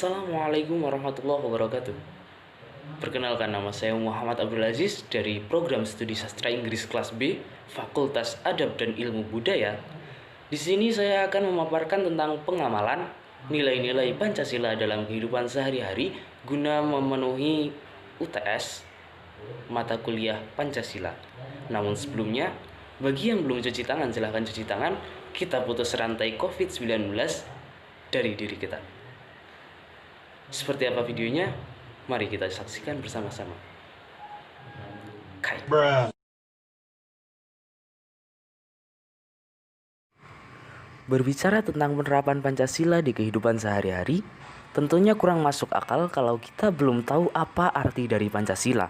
Assalamualaikum warahmatullahi wabarakatuh. Perkenalkan, nama saya Muhammad Abdul Aziz dari Program Studi Sastra Inggris Kelas B, Fakultas Adab dan Ilmu Budaya. Di sini saya akan memaparkan tentang pengamalan nilai-nilai Pancasila dalam kehidupan sehari-hari guna memenuhi UTS mata kuliah Pancasila. Namun sebelumnya, bagi yang belum cuci tangan, silahkan cuci tangan. Kita putus rantai COVID-19 dari diri kita. Seperti apa videonya? Mari kita saksikan bersama-sama. Kai. Berbicara tentang penerapan Pancasila di kehidupan sehari-hari, tentunya kurang masuk akal kalau kita belum tahu apa arti dari Pancasila.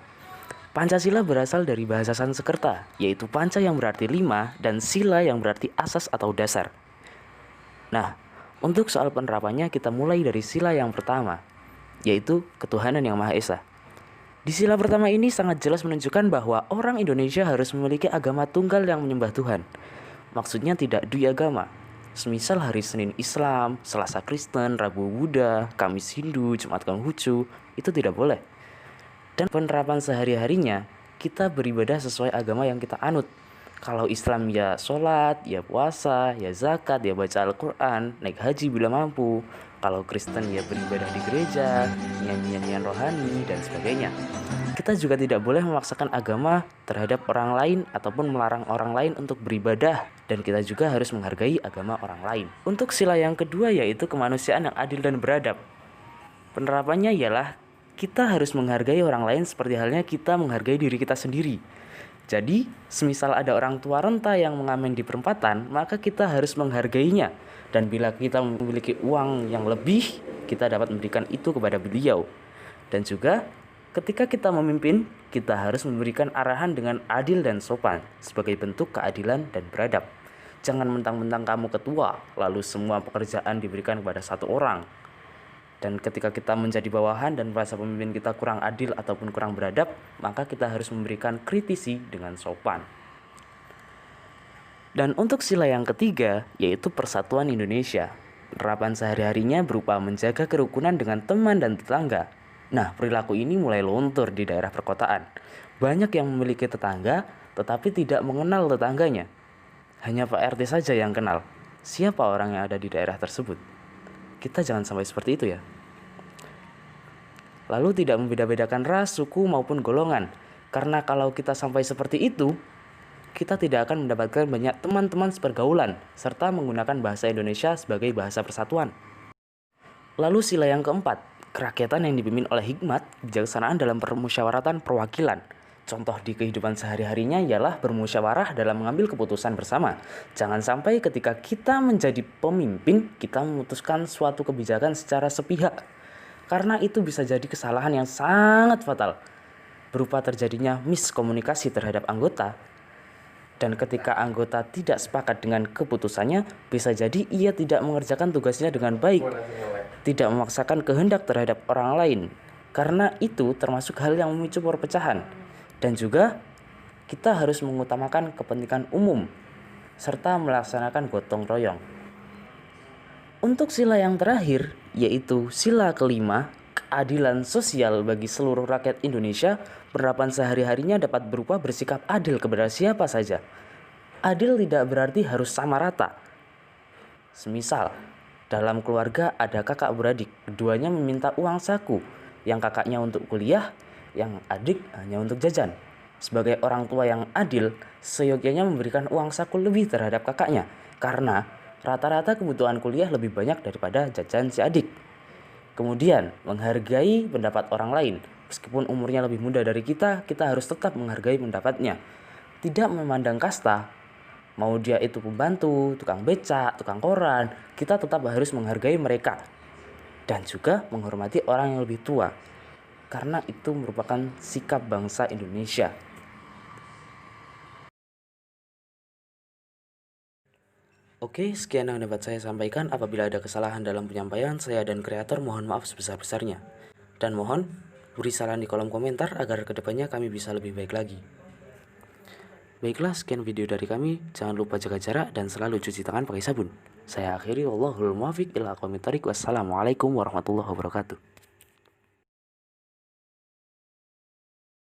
Pancasila berasal dari bahasa Sanskerta, yaitu panca yang berarti 5 dan sila yang berarti asas atau dasar. Nah, untuk soal penerapannya kita mulai dari sila yang pertama, yaitu ketuhanan yang Maha Esa. Di sila pertama ini sangat jelas menunjukkan bahwa orang Indonesia harus memiliki agama tunggal yang menyembah Tuhan. Maksudnya tidak dui agama. Semisal hari Senin Islam, Selasa Kristen, Rabu Buddha, Kamis Hindu, Jumat Konghucu, itu tidak boleh. Dan penerapan sehari-harinya, kita beribadah sesuai agama yang kita anut. Kalau Islam ya sholat, ya puasa, ya zakat, ya baca Al-Quran, naik haji bila mampu. Kalau Kristen ya beribadah di gereja, nyanyian rohani, dan sebagainya. Kita juga tidak boleh memaksakan agama terhadap orang lain ataupun melarang orang lain untuk beribadah. Dan kita juga harus menghargai agama orang lain. Untuk sila yang kedua yaitu kemanusiaan yang adil dan beradab. Penerapannya ialah kita harus menghargai orang lain seperti halnya kita menghargai diri kita sendiri. Jadi, semisal ada orang tua renta yang mengamen di perempatan, maka kita harus menghargainya. Dan bila kita memiliki uang yang lebih, kita dapat memberikan itu kepada beliau. Dan juga, ketika kita memimpin, kita harus memberikan arahan dengan adil dan sopan, sebagai bentuk keadilan dan beradab. Jangan mentang-mentang kamu ketua, lalu semua pekerjaan diberikan kepada satu orang. Dan ketika kita menjadi bawahan dan merasa pemimpin kita kurang adil ataupun kurang beradab, maka kita harus memberikan kritisi dengan sopan. Dan untuk sila yang ketiga, yaitu persatuan Indonesia. Penerapan sehari-harinya berupa menjaga kerukunan dengan teman dan tetangga. Nah, perilaku ini mulai luntur di daerah perkotaan. Banyak yang memiliki tetangga, tetapi tidak mengenal tetangganya. Hanya Pak RT saja yang kenal. Siapa orang yang ada di daerah tersebut? Kita jangan sampai seperti itu ya. Lalu tidak membeda-bedakan ras, suku maupun golongan. Karena kalau kita sampai seperti itu, kita tidak akan mendapatkan banyak teman-teman sepergaulan serta menggunakan bahasa Indonesia sebagai bahasa persatuan. Lalu sila yang keempat, kerakyatan yang dipimpin oleh hikmat, kebijaksanaan dalam permusyawaratan perwakilan. Contoh di kehidupan sehari-harinya ialah bermusyawarah dalam mengambil keputusan bersama. Jangan sampai ketika kita menjadi pemimpin, kita memutuskan suatu kebijakan secara sepihak. Karena itu bisa jadi kesalahan yang sangat fatal, berupa terjadinya miskomunikasi terhadap anggota. Dan ketika anggota tidak sepakat dengan keputusannya, bisa jadi ia tidak mengerjakan tugasnya dengan baik, tidak memaksakan kehendak terhadap orang lain. Karena itu termasuk hal yang memicu perpecahan. Dan juga kita harus mengutamakan kepentingan umum serta melaksanakan gotong royong. Untuk sila yang terakhir, yaitu sila kelima, keadilan sosial bagi seluruh rakyat Indonesia, penerapan sehari-harinya dapat berupa bersikap adil kepada siapa saja. Adil tidak berarti harus sama rata. Semisal, dalam keluarga ada kakak beradik, keduanya meminta uang saku, yang kakaknya untuk kuliah, yang adik hanya untuk jajan. Sebagai orang tua yang adil, seyogyanya memberikan uang saku lebih terhadap kakaknya, karena rata-rata kebutuhan kuliah lebih banyak daripada jajan si adik. Kemudian, menghargai pendapat orang lain. Meskipun umurnya lebih muda dari kita harus tetap menghargai pendapatnya. Tidak memandang kasta, mau dia itu pembantu, tukang becak, tukang koran, kita tetap harus menghargai mereka. Dan juga menghormati orang yang lebih tua. Karena itu merupakan sikap bangsa Indonesia. Oke, sekian yang dapat saya sampaikan. Apabila ada kesalahan dalam penyampaian, saya dan kreator mohon maaf sebesar-besarnya. Dan mohon beri saran di kolom komentar agar kedepannya kami bisa lebih baik lagi. Baiklah, sekian video dari kami. Jangan lupa jaga jarak dan selalu cuci tangan pakai sabun. Saya akhiri, wallahul muwaffiq ila aqwamit thoriq. Wassalamualaikum warahmatullahi wabarakatuh.